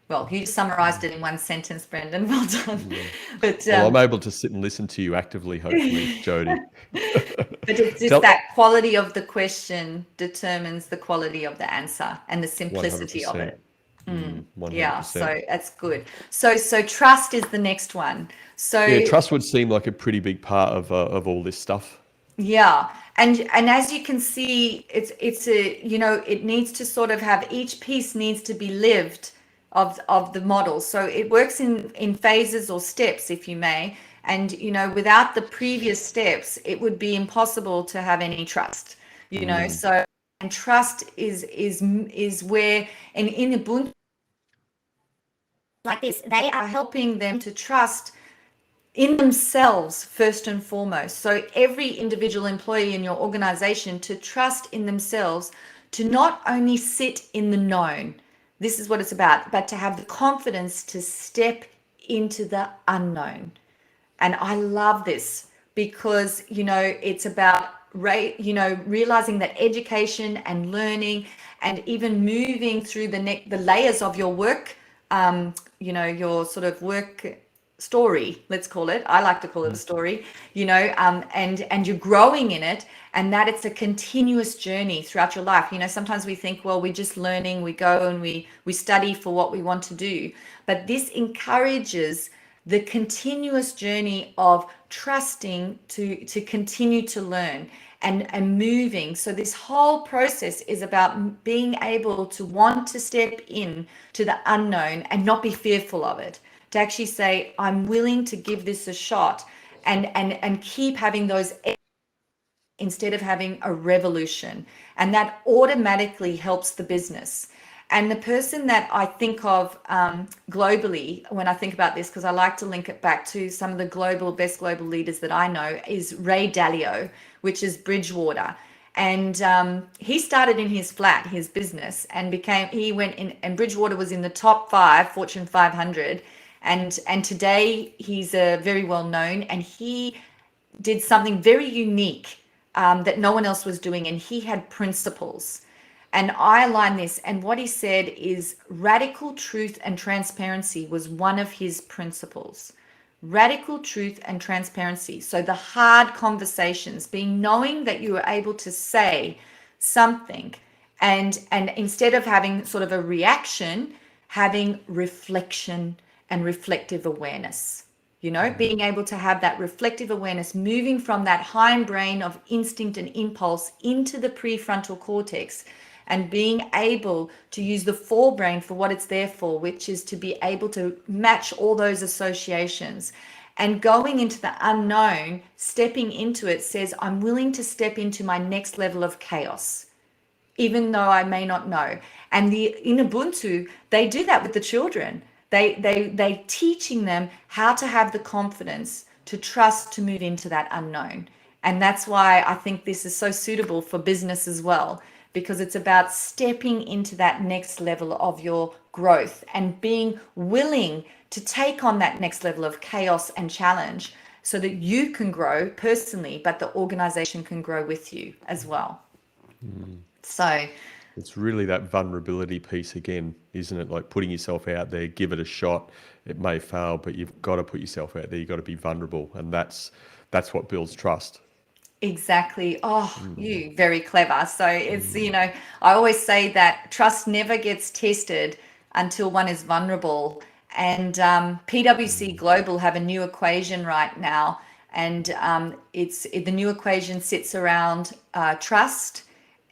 well, you just summarized it in one sentence, Brendan. Well done. But Well, I'm able to sit and listen to you actively, hopefully, Jodie. but it's just Tell that quality of the question determines the quality of the answer and the simplicity of 100%. it. 100%. Yeah, so that's good. So trust is the next one. So Yeah, trust would seem like a pretty big part of all this stuff. yeah, and as you can see, it's a, it needs to sort of have, each piece needs to be lived of the model. So it works in phases or steps, if you may. And without the previous steps, it would be impossible to have any trust. So, and trust is where, and in Ubuntu like this, they are helping them to trust in themselves first and foremost. So every individual employee in your organization to trust in themselves, to not only sit in the known, this is what it's about, but to have the confidence to step into the unknown. And I love this because, it's about, realizing that education and learning and even moving through the layers of your work, your sort of work story, let's call it. I like to call it a story, and you're growing in it, and that it's a continuous journey throughout your life. Sometimes we think, well, we're just learning, we go and we study for what we want to do. But this encourages the continuous journey of trusting to continue to learn and moving. So this whole process is about being able to want to step in to the unknown and not be fearful of it, to actually say, I'm willing to give this a shot, and keep having those instead of having a revolution. And that automatically helps the business. And the person that I think of globally when I think about this, because I like to link it back to some of the best global leaders that I know, is Ray Dalio, which is Bridgewater. And he started in his flat, his business, and he went in, and Bridgewater was in the top 5, Fortune 500. And today he's very well known, and he did something very unique that no one else was doing, and he had principles. And I align this, and what he said is radical truth and transparency was one of his principles. Radical truth and transparency. So the hard conversations, knowing that you were able to say something, and instead of having sort of a reaction, having reflection and reflective awareness. Being able to have that reflective awareness, moving from that hindbrain of instinct and impulse into the prefrontal cortex, and being able to use the forebrain for what it's there for, which is to be able to match all those associations. And going into the unknown, stepping into it says, I'm willing to step into my next level of chaos, even though I may not know. And in Ubuntu, they do that with the children. They teaching them how to have the confidence to trust to move into that unknown. And that's why I think this is so suitable for business as well, because it's about stepping into that next level of your growth and being willing to take on that next level of chaos and challenge so that you can grow personally, but the organization can grow with you as well. So It's really that vulnerability piece again, isn't it? Like putting yourself out there, give it a shot. It may fail, but you've got to put yourself out there. You've got to be vulnerable, and that's what builds trust. exactly. Oh, you very clever. So it's, I always say that trust never gets tested until one is vulnerable. And PwC Global have a new equation right now, and the new equation sits around trust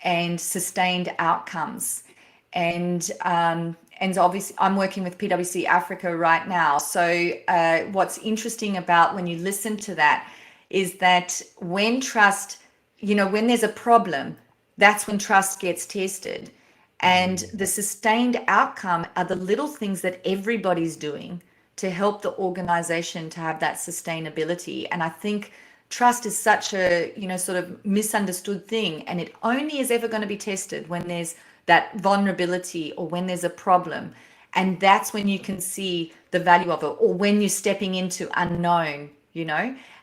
and sustained outcomes. And obviously, I'm working with PwC Africa right now. So what's interesting about when you listen to that is that when trust, when there's a problem, that's when trust gets tested. And the sustained outcome are the little things that everybody's doing to help the organization to have that sustainability. And I think trust is such a, sort of misunderstood thing. And it only is ever going to be tested when there's that vulnerability or when there's a problem. And that's when you can see the value of it, or when you're stepping into unknown,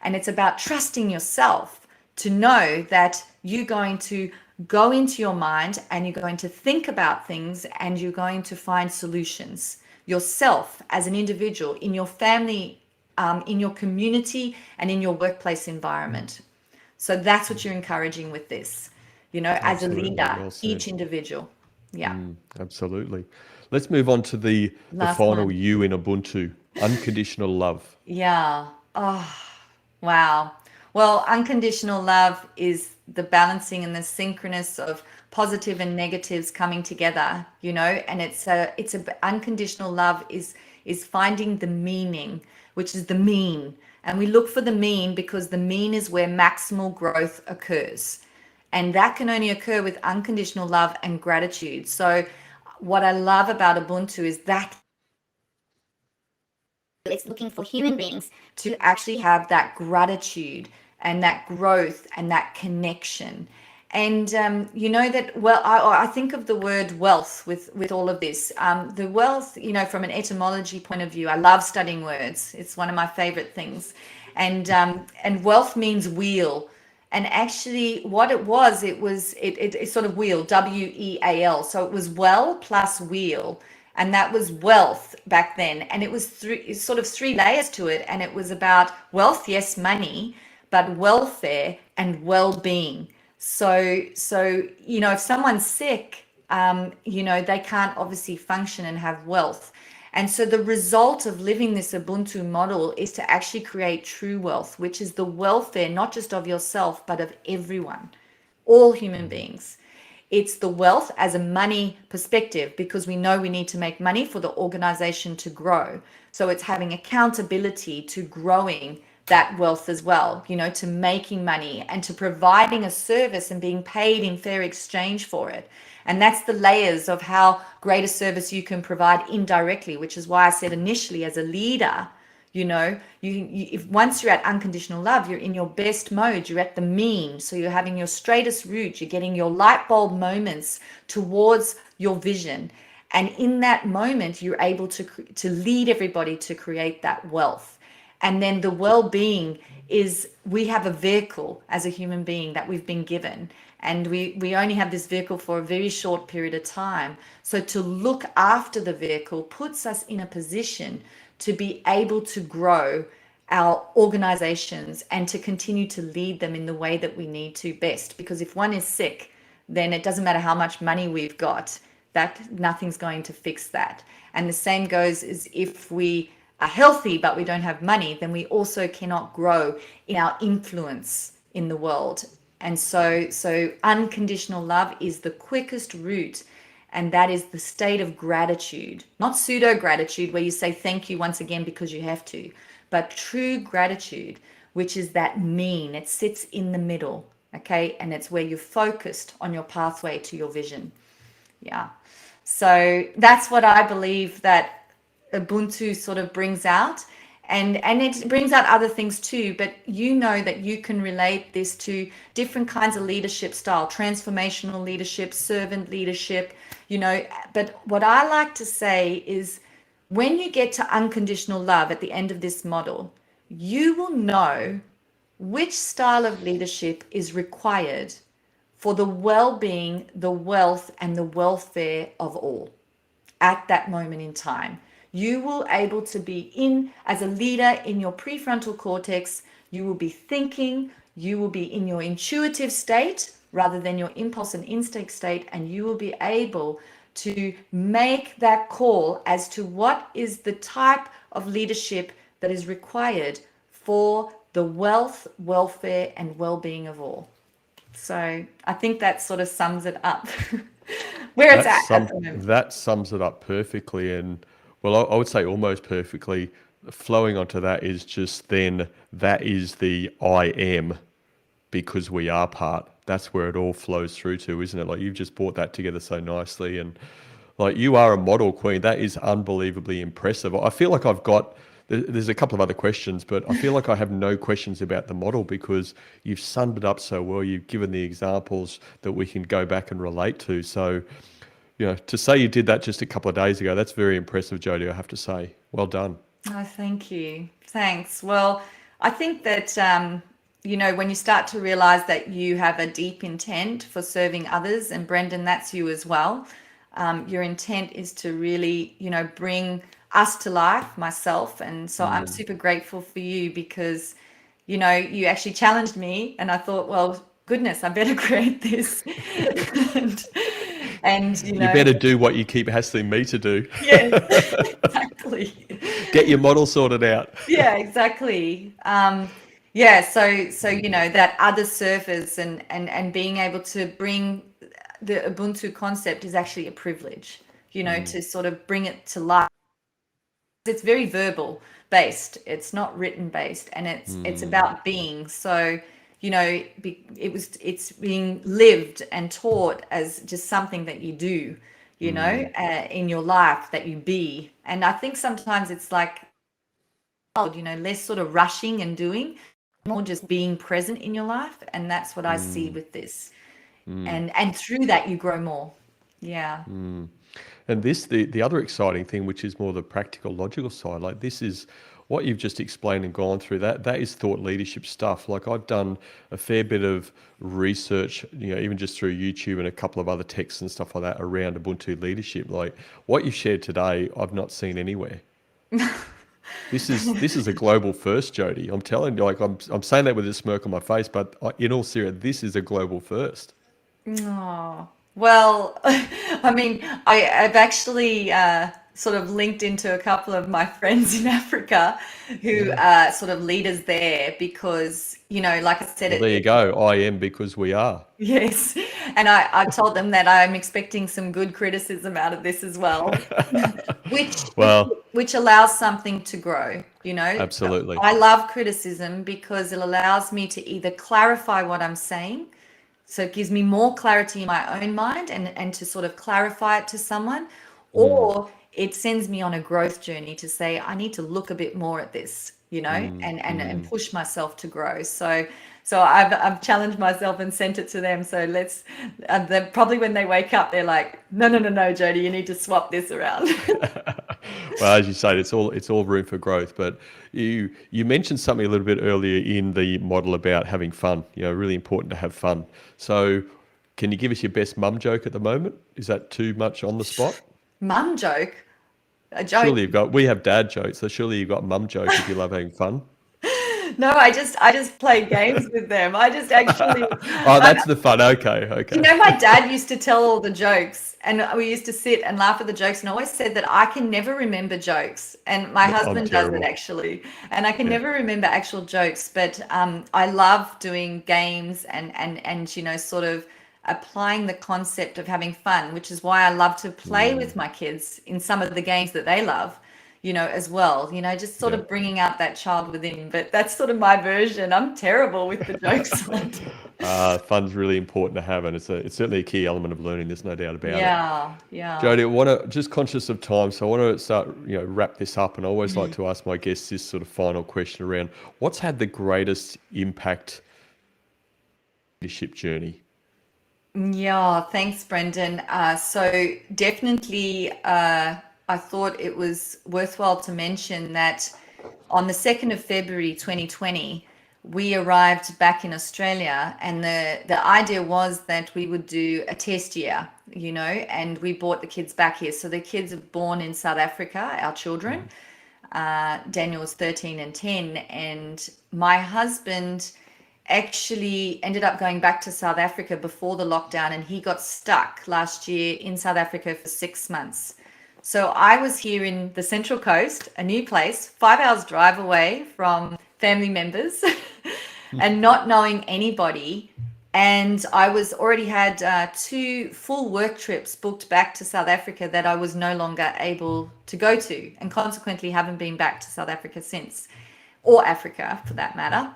and it's about trusting yourself to know that you're going to go into your mind and you're going to think about things and you're going to find solutions yourself as an individual, in your family, in your community, and in your workplace environment. So that's what you're encouraging with this, as a leader, Well said. each individual. Yeah. Absolutely. Let's move on to the Last final one. U in Ubuntu, unconditional love. Yeah. Oh, wow. Well, unconditional love is the balancing and the synchronous of positive and negatives coming together, and it's a unconditional love is finding the meaning, which is the mean. And we look for the mean because the mean is where maximal growth occurs. And that can only occur with unconditional love and gratitude. So what I love about Ubuntu is that it's looking for human beings to actually have that gratitude and that growth and that connection. And that, well, I think of the word wealth with all of this. The wealth, from an etymology point of view, I love studying words. It's one of my favorite things. And wealth means wheel. And actually what it sort of wheel, WEAL. So it was well plus wheel. And that was wealth back then. And it was three layers to it. And it was about wealth, yes, money, but welfare and well-being. So if someone's sick, they can't obviously function and have wealth. And so the result of living this Ubuntu model is to actually create true wealth, which is the welfare, not just of yourself, but of everyone, all human beings. It's the wealth as a money perspective, because we know we need to make money for the organization to grow. So it's having accountability to growing that wealth as well, to making money and to providing a service and being paid in fair exchange for it. And that's the layers of how great a service you can provide indirectly, which is why I said initially, as a leader, if once you're at unconditional love, you're in your best mode, you're at the mean, so you're having your straightest route, you're getting your light bulb moments towards your vision, and in that moment you're able to lead everybody to create that wealth. And then the well-being is, we have a vehicle as a human being that we've been given, and we only have this vehicle for a very short period of time. So to look after the vehicle puts us in a position to be able to grow our organizations and to continue to lead them in the way that we need to best. Because if one is sick, then it doesn't matter how much money we've got, that nothing's going to fix that. And the same goes as if we are healthy but we don't have money, then we also cannot grow in our influence in the world. And so unconditional love is the quickest route, and that is the state of gratitude, not pseudo gratitude where you say thank you once again because you have to, but true gratitude, which is that mean. It sits in the middle, okay? And it's where you're focused on your pathway to your vision. Yeah. So that's what I believe that Ubuntu sort of brings out. And it brings out other things too, but that you can relate this to different kinds of leadership style, transformational leadership, servant leadership, but what I like to say is, when you get to unconditional love at the end of this model, you will know which style of leadership is required for the well-being, the wealth, and the welfare of all at that moment in time. You will able to be as a leader in your prefrontal cortex, you will be thinking, you will be in your intuitive state rather than your impulse and instinct state, and you will be able to make that call as to what is the type of leadership that is required for the wealth, welfare, and well-being of all. So I think that sort of sums it up where it's at the moment. That sums it up perfectly. And well, I would say almost perfectly. Flowing onto that is just then, that is the I am, because we are part. That's where it all flows through to, isn't it? Like, you've just brought that together so nicely. And like, you are a model queen. That is unbelievably impressive. I feel like there's a couple of other questions, but I feel like I have no questions about the model, because you've summed it up so well. You've given the examples that we can go back and relate to. So, to say you did that just a couple of days ago, that's very impressive, Jodie, I have to say. Well done. Oh, thank you. Thanks. Well, I think that, when you start to realize that you have a deep intent for serving others, and Brendan, that's you as well. Your intent is to really, bring us to life, myself. And so I'm super grateful for you, because, you actually challenged me, and I thought, well, goodness, I better create this. and you better do what you keep hassling me to do. Yeah, exactly. Get your model sorted out. Yeah, exactly. Yeah, so that other surface and being able to bring the Ubuntu concept is actually a privilege, to sort of bring it to life. It's very verbal based. It's not written based, and it's about being. So, it's being lived and taught as just something that you do, in your life, that you be. And I think sometimes it's like, less sort of rushing and doing, more just being present in your life. And that's what I see with this. And through that, you grow more. Yeah. And the other exciting thing, which is more the practical, logical side, like, this is what you've just explained and gone through, that is thought leadership stuff. Like, I've done a fair bit of research, even just through YouTube and a couple of other texts and stuff like that around Ubuntu leadership. Like, what you shared today, I've not seen anywhere. This is a global first, Jodie. I'm telling you, like, I'm saying that with a smirk on my face, but in all seriousness, this is a global first. Oh, well, I mean, I've actually sort of linked into a couple of my friends in Africa who are sort of leaders there, because, like I said, Well, there you go. I am, because we are. Yes, And I told them that I'm expecting some good criticism out of this as well, which which Well, which allows something to grow, you know. absolutely. I love criticism because it allows me to either clarify what I'm saying, so it gives me more clarity in my own mind and to sort of clarify it to someone, Mm, or it sends me on a growth journey to say I need to look a bit more at this, you know, mm, and mm. push myself to grow. So I've challenged myself and sent it to them. So let's probably when they wake up, they're like, no, Jodie, you need to swap this around. Well, as you say, it's all room for growth. But you mentioned something a little bit earlier in the model about having fun. Really important to have fun. So, can you give us your best mum joke at the moment? Is that too much on the spot? Mum joke, a joke. Surely we have dad jokes, so surely you've got mum joke if you love having fun. No, I just play games with them. I just actually, Oh, that's the fun. Okay, you okay. know, my dad used to tell all the jokes, and we used to sit and laugh at the jokes, and always said that I can never remember jokes, and my No, I'm husband does it terrible. actually, and I can Yeah. never remember actual jokes, but I love doing games and you know, sort of applying the concept of having fun, which is why I love to play Mm, with my kids in some of the games that they love, you know, as well, you know, just sort yeah. of bringing out that child within. But that's sort of my version. I'm terrible with the jokes. Fun's really important to have, and it's certainly a key element of learning. There's no doubt about it. Yeah, yeah. Jodie, I want to just conscious of time, so I want to start, wrap this up. And I always like to ask my guests this sort of final question around what's had the greatest impact in your leadership journey. Yeah, thanks, Brendan. So definitely, I thought it was worthwhile to mention that on the 2nd of February 2020, we arrived back in Australia, and the idea was that we would do a test year, you know, and we brought the kids back here. So the kids are born in South Africa, our children. Daniel was 13 and 10, and my husband actually ended up going back to South Africa before the lockdown, and he got stuck last year in South Africa for 6 months. So I was here in the Central Coast, a new place, 5 hours drive away from family members, and not knowing anybody. And I was already had 2 full work trips booked back to South Africa that I was no longer able to go to, and consequently haven't been back to South Africa since, or Africa for that matter.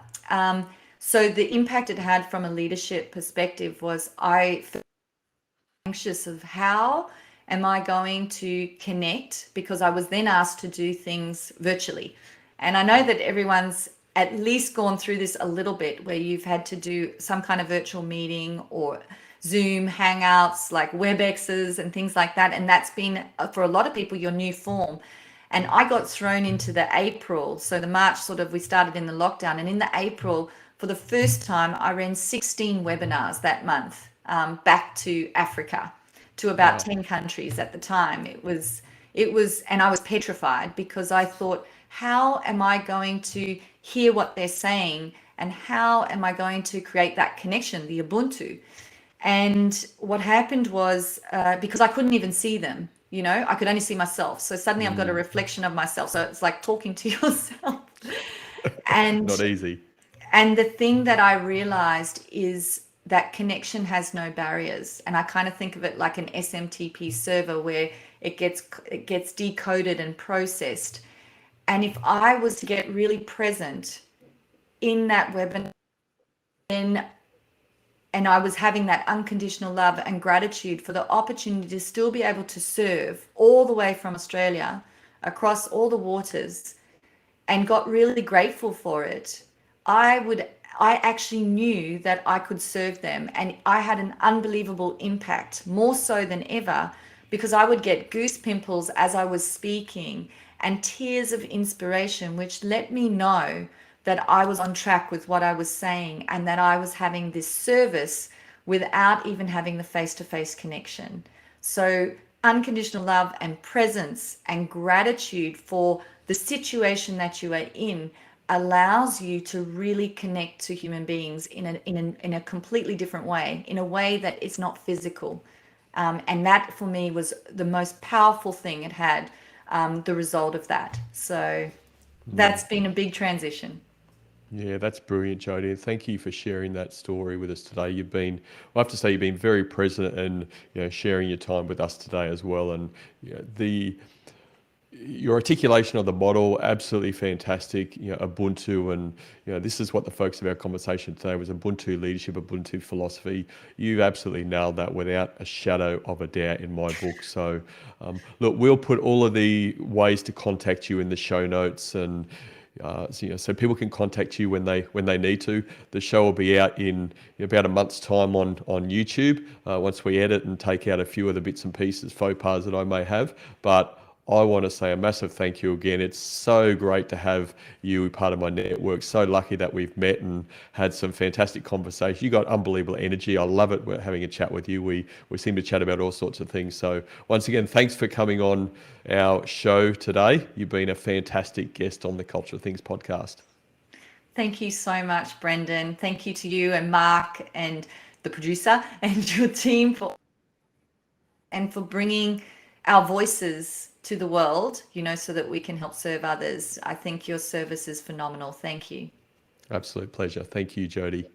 So the impact it had from a leadership perspective was I felt anxious of how am I going to connect, because I was then asked to do things virtually. And I know that everyone's at least gone through this a little bit, where you've had to do some kind of virtual meeting or Zoom hangouts like WebExes and things like that. And that's been, for a lot of people, your new form. And I got thrown into the April. So the March sort of, we started in the lockdown. And in the April, for the first time, I ran 16 webinars that month, back to Africa, to about Wow. 10 countries at the time. And I was petrified because I thought, how am I going to hear what they're saying? And how am I going to create that connection, the Ubuntu? And what happened was, because I couldn't even see them, you know, I could only see myself. So suddenly I've got a Mm, reflection of myself. So it's like talking to yourself. And not easy. and the thing that I realized is that connection has no barriers. And I kind of think of it like an SMTP server where it gets decoded and processed. And if I was to get really present in that webinar, then and I was having that unconditional love and gratitude for the opportunity to still be able to serve all the way from Australia across all the waters, and got really grateful for it. I actually knew that I could serve them, and I had an unbelievable impact, more so than ever, because I would get goose pimples as I was speaking and tears of inspiration, which let me know that I was on track with what I was saying and that I was having this service without even having the face-to-face connection. So unconditional love and presence and gratitude for the situation that you are in allows you to really connect to human beings in a completely different way, in a way that is not physical. And that for me was the most powerful thing it had, the result of that. So that's been a big transition. Yeah, that's brilliant, Jodie. And thank you for sharing that story with us today. I have to say, you've been very present and sharing your time with us today as well. And the your articulation of the model, absolutely fantastic. Ubuntu, and this is what the focus of our conversation today was: Ubuntu leadership, Ubuntu philosophy. You've absolutely nailed that without a shadow of a doubt in my book. So, look, we'll put all of the ways to contact you in the show notes, and so people can contact you when they need to. The show will be out in about a month's time on YouTube once we edit and take out a few of the bits and pieces, faux pas that I may have, but. I want to say a massive thank you again. It's so great to have you part of my network. So lucky that we've met and had some fantastic conversations. You got unbelievable energy. I love it. We're having a chat with you. We seem to chat about all sorts of things. So once again, thanks for coming on our show today. You've been a fantastic guest on the Culture of Things podcast. Thank you so much, Brendan. Thank you to you and Mark and the producer and your team for bringing our voices to the world, so that we can help serve others. I think your service is phenomenal. Thank you. Absolute pleasure. Thank you, Jodie.